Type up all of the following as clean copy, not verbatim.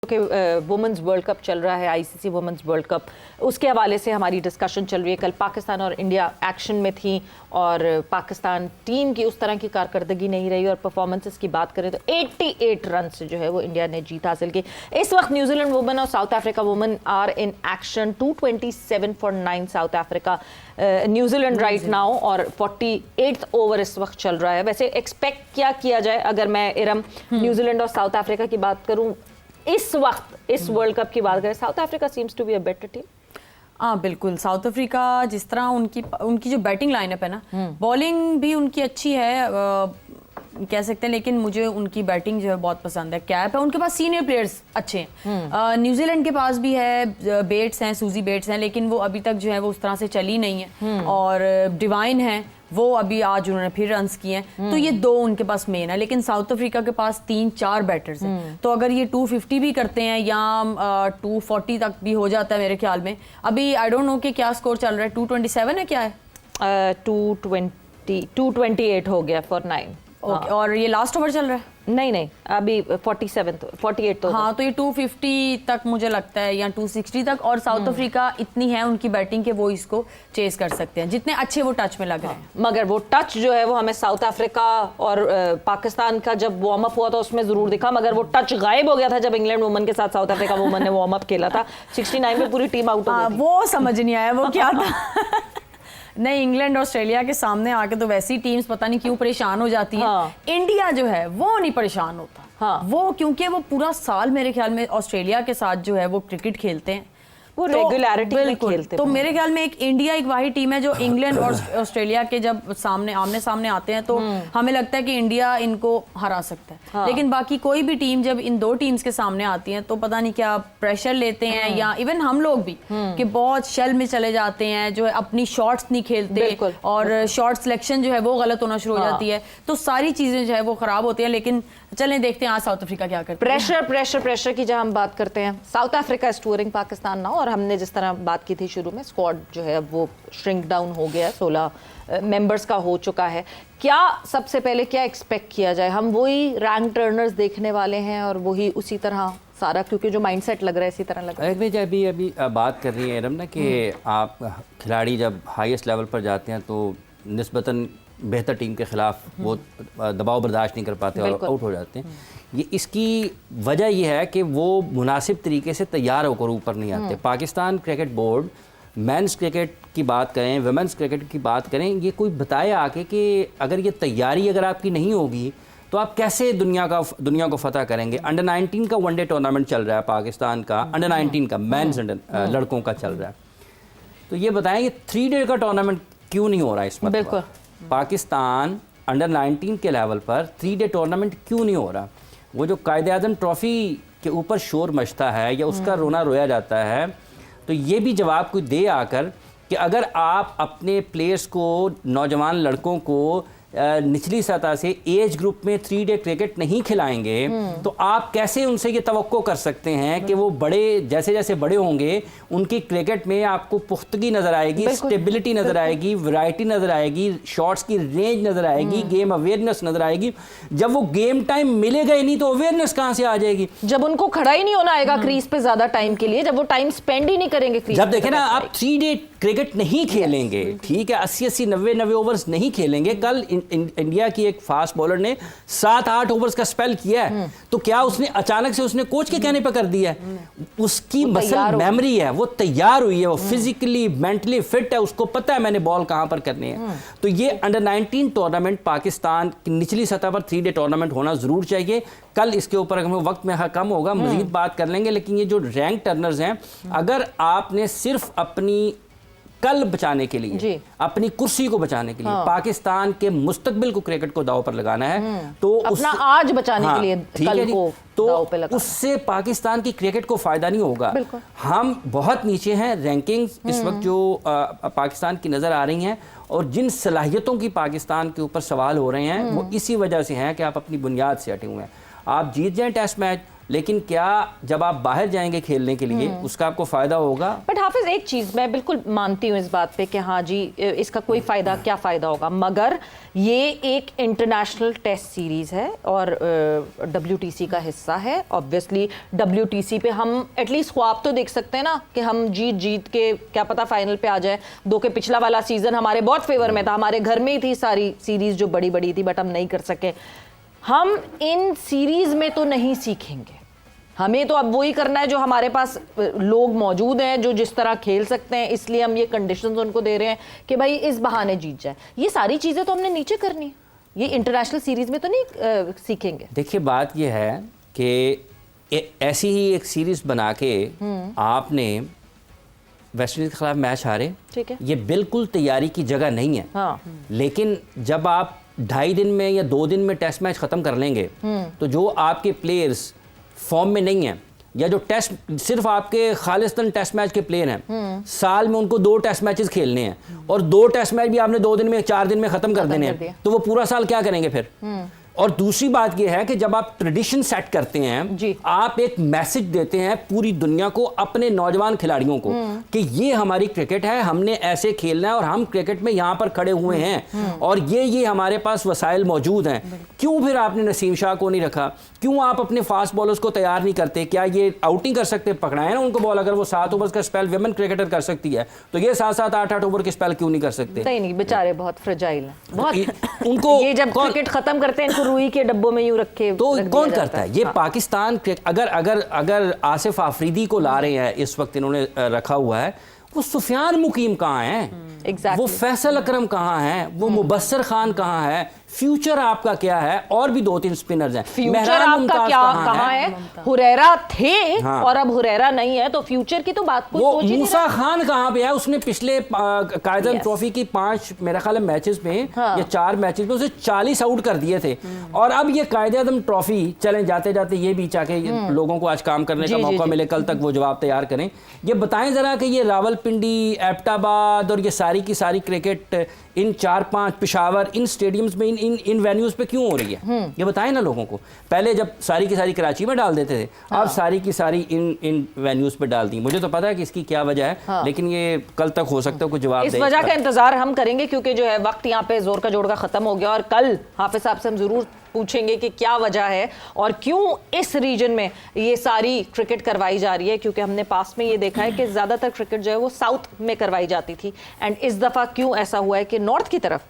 कि women's world cup चल रहा है, आईसीसी वुमेंस वर्ल्ड कप, उसके हवाले से हमारी डिस्कशन चल रही है। कल पाकिस्तान और इंडिया एक्शन में थी और पाकिस्तान टीम की उस तरह की कारकर्दगी नहीं रही और परफॉर्मेंसेस की बात करें तो 88 रन से जो है वो इंडिया ने जीत हासिल की। इस वक्त न्यूजीलैंड वुमेन और South Africa women are in action. 227 for 9 South Africa, New Zealand right now, और 48th ओवर इस वक्त चल रहा है। वैसे एक्सपेक्ट क्या किया जाए अगर मैं इरम न्यूजीलैंड और साउथ अफ्रीका की बात करूं इस वक्त, इस वर्ल्ड कप की बात करें, South Africa seems to be a better team. हाँ बिल्कुल, साउथ अफ्रीका जिस तरह उनकी जो बैटिंग लाइनअप है ना, बॉलिंग भी उनकी अच्छी है कह सकते हैं, लेकिन मुझे उनकी बैटिंग जो है बहुत पसंद है। कैप है, उनके पास सीनियर प्लेयर्स अच्छे हैं। न्यूजीलैंड के पास भी है, बेट्स हैं, सूजी बेट्स हैं, लेकिन वो अभी तक जो है वो उस तरह से चली नहीं है। और डिवाइन है, वो अभी आज उन्होंने फिर रन्स किए हैं, तो ये दो उनके पास मेन है। लेकिन साउथ अफ्रीका के पास 3-4 बैटर्स हैं, तो अगर ये 250 भी करते हैं या 240 तक भी हो जाता है मेरे ख्याल में। अभी आई डोंट नो कि क्या स्कोर चल रहा है, 227 है क्या है? 228 हो गया फॉर 9। ओके, और ये लास्ट ओवर चल रहा है? नहीं, अभी 48 तो हाँ, तो ये 250 तक मुझे लगता है या 260 तक। और साउथ अफ्रीका इतनी है उनकी बैटिंग के वो इसको चेस कर सकते हैं, जितने अच्छे वो टच में लग रहे हैं। मगर वो टच जो है वो हमें साउथ अफ्रीका और पाकिस्तान का जब वार्म अप हुआ था उसमें जरूर दिखा, मगर वो टच गायब हो गया था जब इंग्लैंड वुमन के साथ साउथ अफ्रीका वुमन ने वार्म अप खेला था। 69 में पूरी टीम आउट हो गई थी। वो समझ नहीं आया वो क्या था। नहीं, इंग्लैंड ऑस्ट्रेलिया के सामने आके तो वैसी टीम्स पता नहीं क्यों परेशान हो जाती हैं। हाँ। इंडिया जो है वो नहीं परेशान होता। हाँ। वो क्योंकि वो पूरा साल मेरे ख्याल में ऑस्ट्रेलिया के साथ जो है वो क्रिकेट खेलते हैं, वो रेगुलरिटी में खेलते हैं। तो मेरे ख्याल में इंडिया एक वाही टीम है जो इंग्लैंड और ऑस्ट्रेलिया के जब आमने सामने आते हैं तो हमें लगता है कि इंडिया इनको हरा सकता है। हाँ। लेकिन बाकी कोई भी टीम जब इन दो टीम्स के सामने आती है तो पता नहीं क्या प्रेशर लेते हैं, या इवन हम लोग भी कि बहुत शेल में चले जाते हैं, जो है अपनी शॉट्स नहीं खेलते और शॉट सिलेक्शन जो है वो गलत होना शुरू हो जाती है, तो सारी चीजें जो है वो खराब होती हैं। लेकिन चलें देखते हैं आज साउथ अफ्रीका क्या करते हैं। प्रेशर की जब हम बात करते हैं, south Africa is touring Pakistan now, और हमने जिस तरह बात की थी शुरू में, स्क्वाड जो है वो श्रिंक डाउन हो गया, 16 मेंबर्स का हो चुका है। क्या सबसे पहले क्या एक्सपेक्ट किया जाए? हम वही रैंक टर्नर्स देखने वाले हैं और वही उसी तरह सारा, क्योंकि जो माइंडसेट लग रहा है इसी तरह लग रहा है। जब अभी बात कर रही है एरम ना कि आप खिलाड़ी जब हाईएस्ट लेवल पर जाते हैं तो निस्बतन बेहतर टीम के खिलाफ वो दबाव बर्दाश्त नहीं कर पाते और आउट हो जाते हैं। ये इसकी वजह यह है कि वो मुनासिब तरीके से तैयार होकर ऊपर नहीं आते। Pakistan cricket board men's cricket की बात करें, वुमेंस क्रिकेट की बात करें, ये कोई बताए आके कि अगर ये तैयारी अगर आपकी नहीं होगी तो आप कैसे दुनिया को फतह करेंगे। अंडर 19 का वनडे टूर्नामेंट चल रहा है पाकिस्तान का, अंडर 19 का मेंस लड़कों का चल रहा है, तो ये बताएं ये 3 डे का टूर्नामेंट क्यों नहीं हो रहा है? इस मतलब पाकिस्तान अंडर 19 के लेवल पर 3 डे टूर्नामेंट क्यों नहीं हो रहा? वो जो कायदे आज़म ट्रॉफ़ी के ऊपर शोर मचता है या उसका रोना रोया जाता है, तो ये भी जवाब कोई दे आकर कि अगर आप अपने प्लेयर्स को, नौजवान लड़कों को निचली सतह से एज ग्रुप में 3 डे क्रिकेट नहीं खिलाएंगे तो आप कैसे उनसे ये तवक्को कर सकते हैं कि वो बड़े जैसे जैसे बड़े होंगे उनकी क्रिकेट में आपको पुख्तगी नजर आएगी, स्टेबिलिटी नजर आएगी, वैरायटी नजर आएगी, शॉट्स की रेंज नजर आएगी, गेम अवेयरनेस नजर आएगी। जब वो गेम टाइम मिलेगा ही नहीं तो अवेयरनेस कहाँ से आ जाएगी? जब उनको खड़ा ही नहीं होना आएगा क्रीज पे ज्यादा टाइम के लिए, जब वो टाइम स्पेंड ही नहीं करेंगे क्रीज जब देखें ना आप 3 डे क्रिकेट नहीं खेलेंगे, ठीक है, 80-80 90-90 ओवर्स नहीं खेलेंगे। कल इंडिया की एक फास्ट बॉलर ने 7-8 ओवर्स का स्पेल किया है, तो क्या उसने अचानक से उसने कोच के कहने पर कर दिया है? उसकी मसल मेमोरी है, वो तैयार हुई है, वो फिजिकली मेंटली फिट है, उसको पता है मैंने बॉल कहां पर करनी है। तो ये अंडर 19 टूर्नामेंट पाकिस्तान की निचली सतह पर 3 डे टूर्नामेंट होना जरूर चाहिए। कल इसके ऊपर हमें वक्त में कम होगा, मजीद बात कर लेंगे। लेकिन ये जो रैंक टर्नर्स हैं, अगर आपने सिर्फ अपनी कल बचाने के लिए, अपनी कुर्सी को बचाने के लिए, पाकिस्तान के मुस्तकबिल को क्रिकेट को दाव पर लगाना है, तो अपना आज बचाने के लिए कल को दाव पे लगाना, उससे पाकिस्तान की क्रिकेट को फायदा नहीं होगा। हम बहुत नीचे हैं रैंकिंग्स इस वक्त जो पाकिस्तान की नजर आ रही हैं, और जिन सलाहियतों की पाकिस्तान के ऊपर सवाल हो रहे हैं वो इसी वजह से हैं कि आप अपनी बुनियाद से हटे हुए हैं। आप जीत जाएं टेस्ट मैच, लेकिन क्या जब आप बाहर जाएंगे खेलने के लिए उसका आपको फ़ायदा होगा? बट हाफिज एक चीज़ मैं बिल्कुल मानती हूँ इस बात पे कि हाँ जी इसका कोई फ़ायदा क्या फ़ायदा होगा, मगर ये एक इंटरनेशनल टेस्ट सीरीज़ है और WTC का हिस्सा है। ऑब्वियसली WTC पे हम एटलीस्ट ख्वाब तो देख सकते हैं ना कि हम जीत के क्या पता फाइनल पे आ जाए। दो के पिछला वाला सीज़न हमारे बहुत फेवर में था, हमारे घर में ही थी सारी सीरीज़ जो बड़ी बड़ी थी, बट हम नहीं कर सके। हम इन सीरीज़ में तो नहीं सीखेंगे, हमें तो अब वही करना है जो हमारे पास लोग मौजूद हैं जो जिस तरह खेल सकते हैं, इसलिए हम ये कंडीशंस उनको दे रहे हैं कि भाई इस बहाने जीत जाए। ये सारी चीज़ें तो हमने नीचे करनी है, ये इंटरनेशनल सीरीज़ में तो नहीं सीखेंगे। देखिए बात ये है कि ऐसी ही एक सीरीज़ बना के आपने वेस्ट इंडीज़ के खिलाफ मैच हारे, ठीक है, ये बिल्कुल तैयारी की जगह नहीं है। हाँ। लेकिन जब आप 2.5 दिन में या 2 दिन में टेस्ट मैच ख़त्म कर लेंगे तो जो आपके प्लेयर्स फॉर्म में नहीं है या जो टेस्ट सिर्फ आपके खालिस्तान टेस्ट मैच के प्लेयर हैं, साल में उनको 2 टेस्ट मैचेस खेलने हैं और 2 टेस्ट मैच भी आपने 2 दिन में 4 दिन में ख़त्म कर देने हैं, तो वो पूरा साल क्या करेंगे फिर? और दूसरी बात यह है कि जब आप ट्रेडिशन सेट करते हैं, आप एक मैसेज देते हैं पूरी दुनिया को, अपने नौजवान खिलाड़ियों को, कि ये हमारी क्रिकेट है, हमने ऐसे खेलना है और हम क्रिकेट में यहाँ पर खड़े हुए हैं और ये हमारे पास वसाइल मौजूद हैं। क्यों फिर आपने नसीम शाह को नहीं रखा? क्यों आप अपने फास्ट बॉलर्स को तैयार नहीं करते? क्या ये आउटिंग कर सकते? पकड़ाए ना उनको बॉल, अगर वो 7 ओवर का स्पेल विमेन क्रिकेटर कर सकती है तो ये 7-7, 8-8 ओवर के स्पेल क्यों नहीं कर सकते? नहीं, बेचारे बहुत फ्रेजाइल हैं, बहुत उनको ये जब क्रिकेट खत्म करते हैं रुई के डब्बों में यूं रखे तो रख कौन दिया करता जाता है ये? पाकिस्तान अगर आसिफ आफरीदी को ला रहे हैं, इस वक्त इन्होंने रखा हुआ है, वो सुफियान मुकीम कहाँ हैं? वो फैसल अकरम कहाँ हैं? वो मुबस्सर खान कहाँ है? फ्यूचर आपका क्या है? और भी 2-3 स्पिनर्स हैं। फ्यूचर आपका क्या कहाँ है? हुरैरा थे और अब हुरैरा नहीं है, तो फ्यूचर की तो बात कोई सोच ही नहीं मूसा खान कहाँ पे है? उसने पिछले कायदन ट्रॉफी की 5 मेरा ख्याल है मैचेस में या 4 मैचेस में उसे 40 आउट कर दिए थे। और अब ये कायदे-आज़म ट्रॉफी चले जाते जाते ये भी चाहे लोगों को आज काम करने का मौका मिले, कल तक वो जवाब तैयार करें। ये बताएं जरा कि ये रावलपिंडी, एबटाबाद और ये सारी की सारी cricket in 4-5 Peshawar in stadiums में इन वेन्यूज पे क्यों हो रही है? ये बताएं ना लोगों को। पहले जब सारी की सारी कराची में डाल देते थे, अब सारी की सारी इन वेन्यूज पे डाल दी। मुझे तो पता है कि इसकी क्या वजह है, लेकिन ये कल तक हो सकता है कुछ जवाब इस वजह का इंतजार हम करेंगे, क्योंकि जो है वक्त यहाँ पे जोर का जोड़ का खत्म हो गया और कल हाफिज साहब से हम जरूर पूछेंगे कि क्या वजह है और क्यों इस रीजन में ये सारी क्रिकेट करवाई जा रही है, क्योंकि हमने पास में ये देखा है कि ज़्यादातर क्रिकेट जो है वो साउथ में करवाई जाती थी, एंड इस दफ़ा क्यों ऐसा हुआ है कि नॉर्थ की तरफ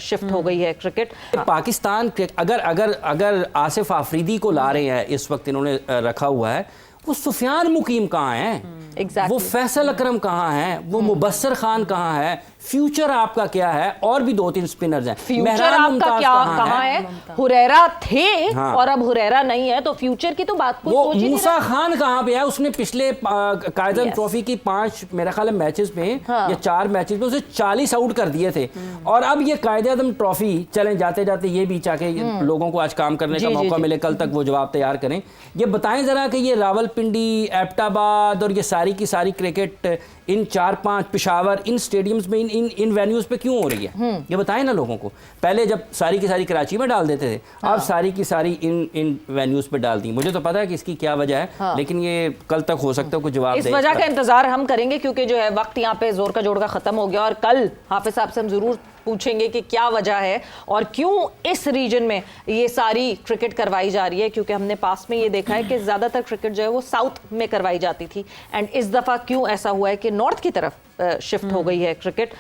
शिफ्ट हो गई है क्रिकेट। पाकिस्तान अगर आसिफ आफरीदी को ला रहे हैं, इस वक्त इन्होंने रखा हुआ है, वो सुफियान मुकीम कहाँ हैं? वो फैसल अकरम कहाँ हैं? वो मुबस्सर खान कहाँ है? फ्यूचर आपका क्या है? और भी 2-3 स्पिनर्स हैं। फ्यूचर आपका क्या कहाँ है? हुरैरा थे और अब हुरैरा नहीं है, तो फ्यूचर की तो बात कोई सोच ही नहीं। मूसा खान कहाँ पे है? उसने पिछले कायदन ट्रॉफी की 5 मेरा ख्याल है मैचेस में या 4 मैचेस में उसे 40 आउट कर दिए थे। और अब ये कायदे-आज़म ट्रॉफी चले जाते जाते ये भी चाहे लोगों को आज काम करने का मौका मिले, कल तक वो जवाब तैयार करें। ये बताएं जरा कि ये रावलपिंडी, एबटाबाद और ये सारी की सारी cricket in 4-5 Peshawar in stadiums में इन वेन्यूज पे क्यों हो रही है? ये बताएं ना लोगों को। पहले जब सारी की सारी कराची में डाल देते थे, अब सारी की सारी इन वेन्यूज पे डाल दी। मुझे तो पता है कि इसकी क्या वजह है, लेकिन ये कल तक हो सकता है कुछ जवाब इस वजह का इंतजार हम करेंगे, क्योंकि जो है वक्त यहाँ पे जोर का जोड़ का खत्म हो गया और कल हाफिज साहब से हम जरूर पूछेंगे कि क्या वजह है और क्यों इस रीजन में ये सारी क्रिकेट करवाई जा रही है, क्योंकि हमने पास में ये देखा है कि ज़्यादातर क्रिकेट जो है वो साउथ में करवाई जाती थी, एंड इस दफ़ा क्यों ऐसा हुआ है कि नॉर्थ की तरफ शिफ्ट हो गई है क्रिकेट।